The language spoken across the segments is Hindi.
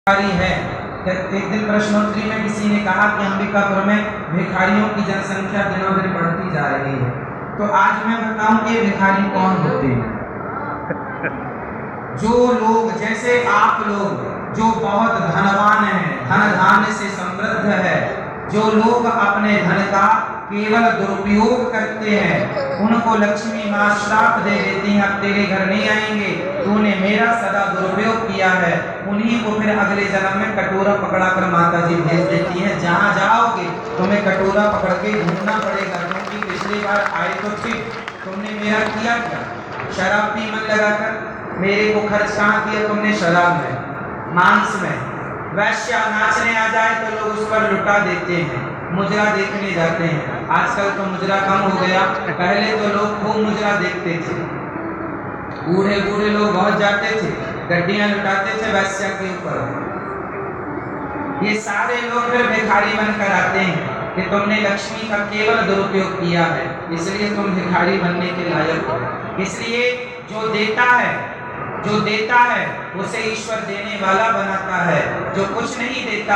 है। एक दिन प्रश्नोत्तरी में किसी ने कहा कि अंबिकापुर में भिखारियों की जनसंख्या दिनों दिन बढ़ती जा रही है। तो आज मैं बताऊं कि भिखारी कौन होते हैं। जो लोग, जैसे आप लोग जो बहुत धनवान हैं, धन धान्य से समृद्ध है, जो लोग अपने धन का केवल दुरुपयोग करते हैं, उनको लक्ष्मी माँ श्राप दे देती है, अब तेरे घर नहीं आएंगे, तूने मेरा सदा दुरुपयोग किया है। उन्हीं को फिर अगले जन्म में कटोरा पकड़ा कर माता जी भेज देती है। जहाँ जाओगे तुम्हें कटोरा पकड़ के घूमना पड़ेगा, क्योंकि पिछली बार आए तो ठीक, तुमने मेरा किया क्या? शराब पी मन लगाकर मेरे को खर्च कहाँ किया तुमने? शराब में, मांस में। वैश्या नाचने आ जाए तो लोग उस पर लुटा देते हैं, मुजरा देखने जाते हैं। आजकल तो मुजरा कम हो गया, पहले तो लोग खूब मुजरा देखते थे, बूढ़े बूढ़े लोग बहुत जाते थे, गड्डियां लुटाते थे वैश्या के ऊपर। ये सारे लोग फिर भिखारी बनकर आते हैं कि तुमने लक्ष्मी का केवल दुरुपयोग किया है, इसलिए तुम भिखारी बनने के लायक हो। इसलिए जो देता है उसे ईश्वर देने वाला बनाता है। जो कुछ नहीं देता,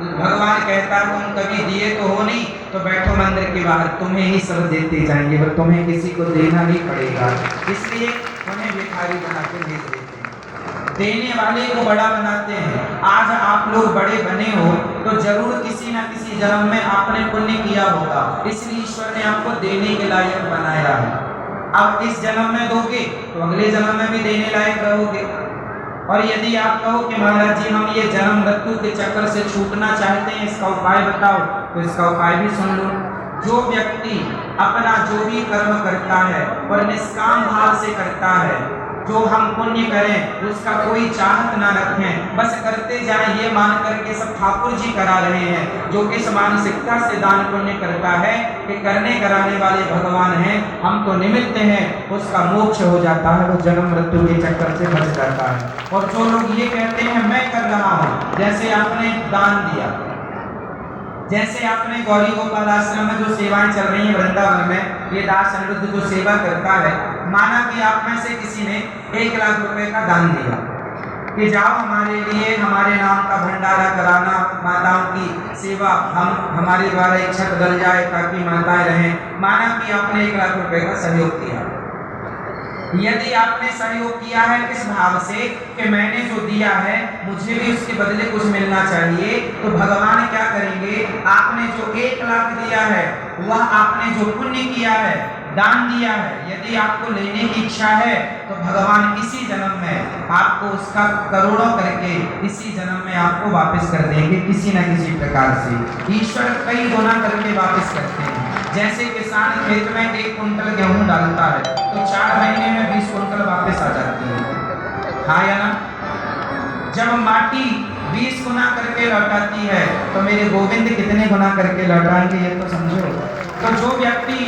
भगवान कहता है तुम कभी दिए तो हो नहीं, तो बैठो मंदिर के बाहर, तुम्हें ही सब देते जाएंगे, पर तुम्हें किसी को देना नहीं पड़ेगा। इसलिए उन्हें भिखारी बना के भेज देते हैं, देने वाले को बड़ा बनाते हैं। आज आप लोग बड़े बने हो तो जरूर किसी न किसी जन्म में आपने पुण्य किया होगा, इसलिए ईश्वर ने आपको देने के लायक बनाया है। अब इस जन्म में दोगे तो अगले जन्म में भी देने लायक रहोगे। और यदि आप कहो कि महाराज जी हम ये जन्म मृत्यु के चक्कर से छूटना चाहते हैं, इसका उपाय बताओ, तो इसका उपाय भी सुन लो। जो व्यक्ति अपना जो भी कर्म करता है और निष्काम भाव से करता है, जो हम पुण्य करें उसका कोई चाहत ना रखें, बस करते जाएं ये मान करके सब ठाकुर जी करा रहे हैं। जो इस मानसिकता से दान पुण्य करता है कि करने कराने वाले भगवान हैं, हम तो निमित्त हैं, उसका मोक्ष हो जाता है, वो जन्म मृत्यु के चक्कर से बच जाता है। और जो लोग ये कहते हैं मैं कर रहा हूँ, जैसे आपने दान दिया, जैसे आपने गौरी गोपाल आश्रम में जो सेवाएं चल रही हैं वृंदावन में, ये दास अनिरुद्ध जो सेवा करता है, माना कि आप में से किसी ने 1 लाख रुपए का दान दिया कि जाओ हमारे लिए हमारे नाम का भंडारा कराना, माताओं की सेवा, हम हमारे द्वारा एक छत डल जाए ताकि माताएं रहें। माना कि आपने 1 लाख रुपए का सहयोग किया। यदि आपने सहयोग किया है इस भाव से कि मैंने जो दिया है मुझे भी उसके बदले कुछ मिलना चाहिए, तो भगवान क्या करेंगे? आपने जो 1 लाख दिया है, वह आपने जो पुण्य किया है, दान दिया है, यदि आपको लेने की इच्छा है तो भगवान इसी जन्म में आपको उसका करोड़ों करके इसी जन्म में आपको वापस कर देंगे, किसी न किसी प्रकार से। ईश्वर कई गुना करके वापस करते हैं। जैसे किसान खेत में 1 कुंटल गेहूं डालता है तो 4 महीने में 20 कुंटल वापस आ जाती है, हाँ या ना? जब माटी 20 गुना करके लौटाती है तो मेरे गोविंद कितने गुना करके लौटाएंगे, ये तो समझो। तो जो व्यक्ति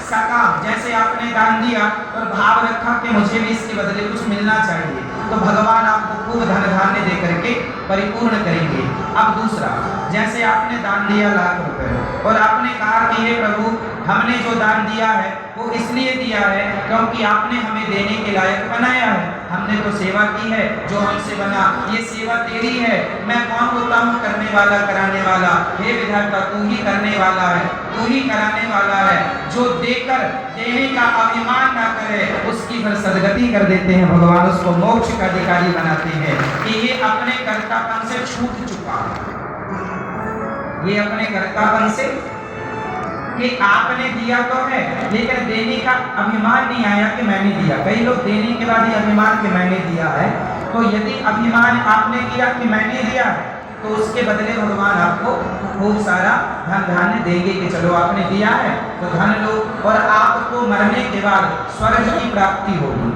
सका, जैसे आपने दान दिया और भाव रखा कि मुझे भी इसके बदले कुछ मिलना चाहिए, तो भगवान आपको खूब धन धान्य दे करके परिपूर्ण करेंगे। अब दूसरा, जैसे आपने दान दिया 1 लाख रुपए और आपने कहा कि हे प्रभु हमने जो दान दिया है वो इसलिए दिया है क्योंकि आपने हमें देने के लायक बनाया है, हमने तो सेवा की है, जो हमसे बना ये सेवा तेरी है, मैं कौन होता हूँ करने वाला कराने वाला? हे विधाता तू ही करने वाला है, तू ही कराने वाला है। जो देकर देने का अभिमान ना करे उसकी फिर सदगति कर देते हैं भगवान, उसको मोक्ष का अधिकारी बनाते हैं कि ये अपने कर्तापन से छूट चुका है, ये अपने कर्तापन से कि आपने दिया तो है लेकिन देने का अभिमान नहीं आया कि मैंने दिया। कई लोग देने के बाद ही अभिमान कि मैंने दिया है, तो यदि अभिमान आपने किया कि मैंने दिया है तो उसके बदले भगवान आपको खूब सारा धन धान्य देंगे कि चलो आपने दिया है तो धन लो, और आपको मरने के बाद स्वर्ग की प्राप्ति होगी।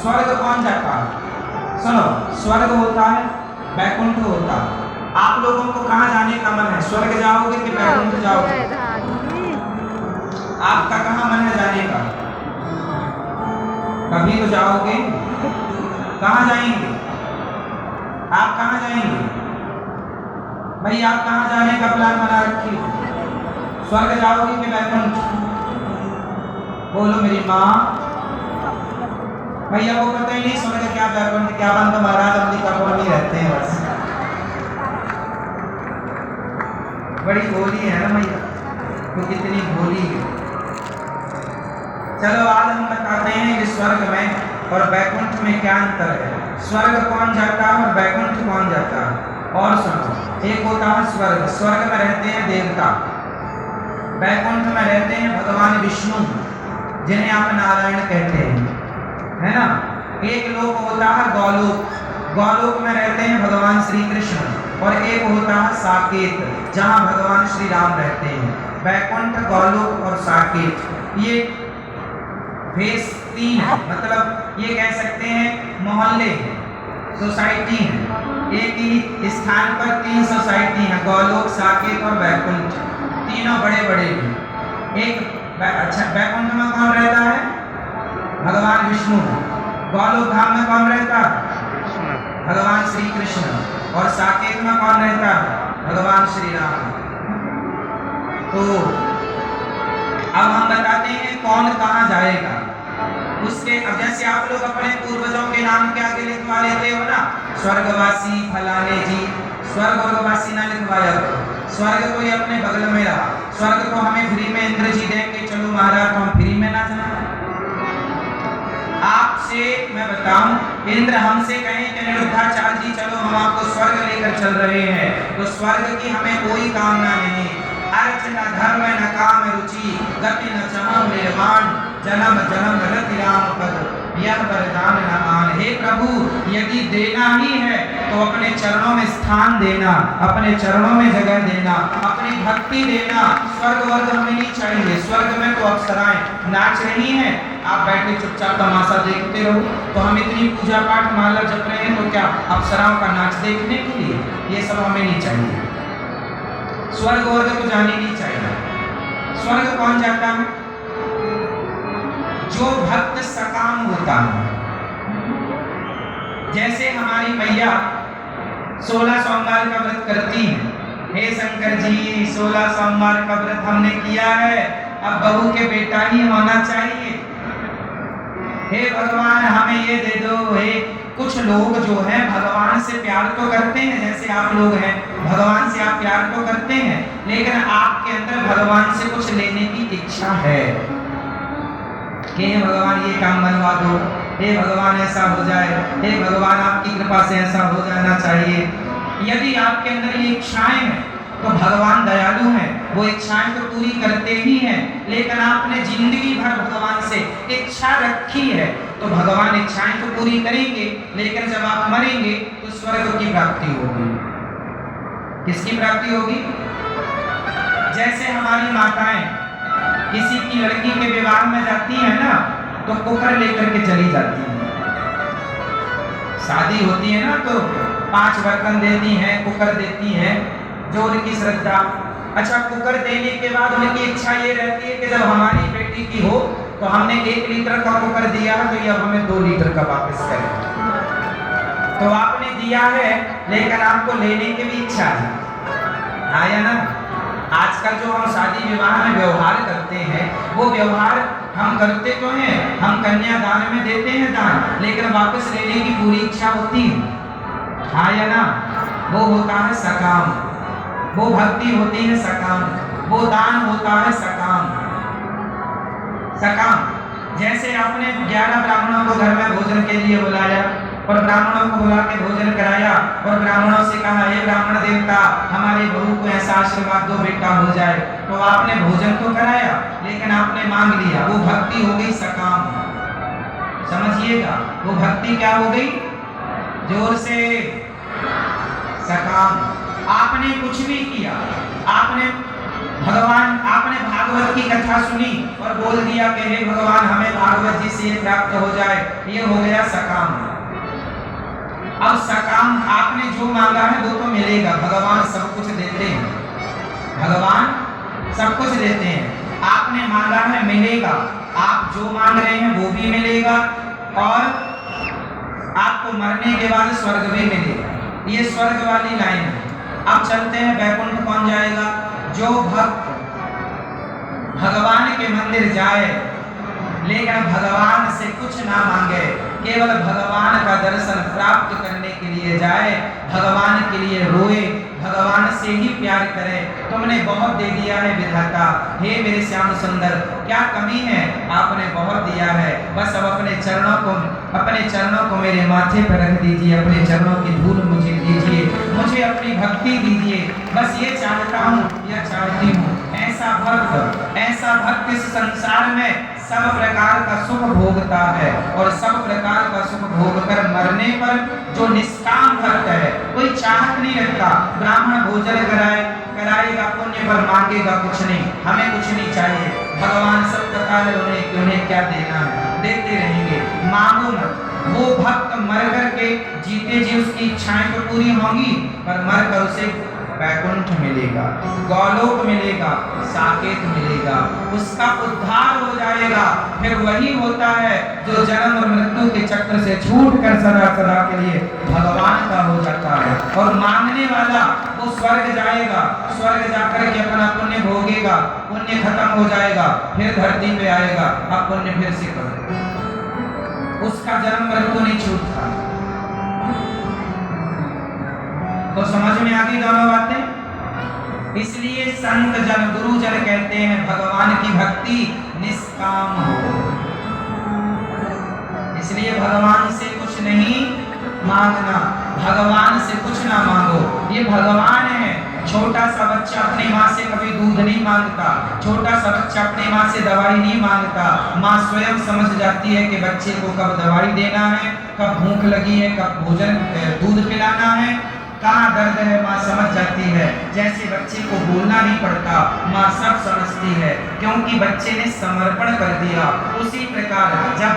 स्वर्ग कौन जाता है? सुनो, स्वर्ग होता है, वैकुंठ होता है। आप लोगों को कहाँ जाने का मन है? स्वर्ग जाओगे कि वैकुंठ जाओगे? आपका कहाँ मन है जाने का? कभी तो जाओगे। कहाँ जाएंगे आप? कहाँ जाएंगे भाई? आप कहाँ जाने का प्लान बना रखी हो? स्वर्ग जाओगे कि वैकुंठ? बोलो मेरी माँ। भैया वो पता ही नहीं स्वर्ग क्या वैकुंठ क्या, बंद महाराज अंबिकापुर में रहते हैं बस। बड़ी भोली है ना मैया, तो कितनी भोली है। चलो आज हम बताते हैं कि स्वर्ग में और बैकुंठ में क्या अंतर है। स्वर्ग कौन जाता है और बैकुंठ कौन जाता है। और सुनो, एक होता है स्वर्ग, स्वर्ग में रहते हैं देवता, बैकुंठ में रहते हैं भगवान विष्णु जिन्हें आप नारायण कहते हैं, है ना। एक लोक होता है गौलोक, गौलोक में रहते हैं भगवान श्री कृष्ण, और एक होता है साकेत जहाँ भगवान श्री राम रहते हैं। बैकुंठ, गौलोक और साकेत ये फेस 3 है, मतलब ये कह सकते हैं मोहल्ले हैं, सोसाइटी है। एक ही स्थान पर 3 सोसाइटी हैं, गौलोक, साकेत और बैकुंठ, तीनों बड़े बड़े हैं। एक अच्छा, बैकुंठ में कौन रहता है, भगवान विष्णु। गौलोक धाम में कौन रहता है, भगवान श्री कृष्ण। और साकेत में कौन रहता है, भगवान श्री राम। तो अब हम बताते हैं कौन कहाँ जाएगा उसके। अब जैसे आप लोग अपने पूर्वजों के नाम के आगे लिखवा लेते हो ना, स्वर्गवासी फलाने जी, स्वर्गवासी ना लिखवाया करो। स्वर्ग कोई अपने बगल में रहा, स्वर्ग को हमें फ्री में इंद्र जी देंगे, चलो महाराज तो हम फ्री में ना जाए। आपसे मैं बताऊं, इंद्र हमसे कहें कि निरुद्धाचार्य जी चलो हम आपको स्वर्ग लेकर चल रहे हैं, तो स्वर्ग की हमें कोई कामना नहीं। अर्थ न धर्म न काम रुचि, गति न चमम निर्माण, जन्म जन्म रति राम पद, यह वरदान न आन। हे प्रभु, यदि देना ही है तो अपने चरणों में स्थान देना, अपने चरणों में जगह देना, अपनी भक्ति देना। स्वर्ग वर्ग हमें नहीं चाहिए। स्वर्ग में तो अप्सराएं नाच रही हैं, आप बैठे चुपचाप तमाशा देखते रहो। तो हम इतनी पूजा पाठ माला जप रहे हैं तो क्या अप्सराओं का नाच देखने के लिए? ये सब हमें नहीं चाहिए। स्वर्ग वर्ग तो जाने नहीं चाहिए। स्वर्ग कौन जाता है, जो भक्त सकाम होता है। जैसे हमारी मैया 16 सोमवार का व्रत करती हैं, हे शंकर जी 16 सोमवार का व्रत हमने किया है, अब बहू के बेटा ही होना चाहिए, हे भगवान हमें ये दे दो। हे कुछ लोग जो हैं भगवान से प्यार तो करते हैं, जैसे आप लोग हैं भगवान से आप प्यार तो करते हैं, लेकिन आपके अंदर भगवान से कुछ लेने की इच्छा है कि हे भगवान ये काम बनवा दो, हे भगवान ऐसा हो जाए, हे भगवान आपकी कृपा से ऐसा हो जाना चाहिए। यदि आपके अंदर ये इच्छाएं हैं तो भगवान दयालु हैं, वो इच्छाएं तो पूरी करते ही हैं, लेकिन आपने जिंदगी भर भगवान से इच्छा रखी है तो भगवान इच्छाएं तो पूरी करेंगे, लेकिन जब आप मरेंगे तो स्वर्ग की प्राप्ति होगी। किसकी प्राप्ति होगी? जैसे हमारी माताएं किसी की लड़की के विवाह में जाती हैं ना, तो कुकर लेकर के चली जाती हैं। शादी होती है ना तो 5 बर्तन देती हैं, कुकर देती हैं, जो उनकी श्रद्धा। अच्छा, कुकर देने के बाद उनकी इच्छा ये रहती है कि जब हमारी बेटी की हो तो हमने 1 लीटर का कुकर दिया है तो ये अब हमें 2 लीटर का वापस करें। तो आपने दिया है लेकिन आपको लेने की भी इच्छा है, हाँ या ना? आजकल जो हम शादी विवाह में व्यवहार करते हैं वो व्यवहार हम करते तो हैं, हम कन्यादान में देते हैं दान, लेकिन वापस लेने की पूरी इच्छा होती है, हाँ या ना? वो होता है सकाम, वो भक्ति होती है सकाम, वो दान होता है सकाम। सकाम जैसे आपने 11 ब्राह्मणों को घर में भोजन के लिए बुलाया और ब्राह्मणों को बुला के भोजन कराया और ब्राह्मणों से कहा हे ब्राह्मण देवता हमारे बहू को ऐसा आशीर्वाद दो बेटा हो जाए, तो आपने भोजन तो कराया लेकिन आपने मांग लिया, वो भक्ति हो गई सकाम। समझिएगा, वो भक्ति क्या हो गई? जोर से सकाम। आपने कुछ भी किया, आपने भागवत की कथा सुनी और बोल दिया कि हे भगवान हमें भागवत जी से ये प्राप्त हो जाए, ये हो गया सकाम। अब सकाम आपने जो मांगा है वो तो मिलेगा, भगवान सब कुछ देते हैं, भगवान सब कुछ देते हैं। आपने मांगा है मिलेगा, आप जो मांग रहे हैं वो भी मिलेगा और आपको मरने के बाद स्वर्ग भी मिलेगा। ये स्वर्ग वाली लाइन है। अब चलते हैं बैकुंठ कौन जाएगा? जो भक्त भगवान के मंदिर जाए लेकिन भगवान से कुछ ना मांगे, केवल भगवान का दर्शन प्राप्त करने के लिए जाए, भगवान के लिए रोए, भगवान से ही प्यार करें। तुमने बहुत दे दिया है विधाता, हे मेरे श्याम सुंदर, क्या कमी है? आपने बहुत दिया है, बस अब अपने चरणों को मेरे माथे पर रख दीजिए, अपने चरणों की धूल मुझे दीजिए, मुझे अपनी भक्ति दीजिए। बस ये चाहता हूँ, यह चाहती हूँ। ऐसा भक्त इस संसार में सब प्रकार का सुख भोगता है, और सब प्रकार का सुख भोगकर मरने पर जो निष्काम भक्त है, कोई चाहत नहीं रखता, ब्राह्मण भोजन कराएगा, पुण्य पर मांगेगा कुछ नहीं, हमें कुछ नहीं चाहिए, भगवान सब पता है उन्हें क्या देना है, देते रहेंगे, मांगो मत। वो भक्त मर करके जीते जी उसकी इच्छाएं तो पूरी होंगी, पर मर कर उसे वैकुंठ मिलेगा, गौलोक मिलेगा, साकेत मिलेगा, उसका उद्धार हो जाएगा। फिर वही होता है जो जन्म और मृत्यु के चक्र से छूटकर सदा सदा के लिए भगवान का हो जाता है। और मांगने वाला वो स्वर्ग जाएगा, स्वर्ग जाकर के अपना पुण्य भोगेगा, पुण्य खत्म हो जाएगा, फिर धरती पे आएगा, अब पुण्य फिर से करो, उसका जन्म मृत्यु नहीं छूटता। तो समझ में आ गई दोनों बातें। इसलिए संत जन गुरु जन कहते हैं भगवान की भक्ति निष्काम हो। इसलिए भगवान से कुछ नहीं मांगना, भगवान से कुछ ना मांगो, ये भगवान है। छोटा सा बच्चा अपनी माँ से कभी दूध नहीं मांगता, छोटा सा बच्चा अपनी माँ से दवाई नहीं मांगता, माँ स्वयं समझ जाती है कि बच्चे को कब दवाई देना है, कब भूख लगी है, कब दूध पिलाना है, कहाँ दर्द है, माँ समझ जाती है। जैसे बच्चे को बोलना नहीं पड़ता, माँ सब समझती है, क्योंकि बच्चे ने समर्पण कर दिया। उसी प्रकार जब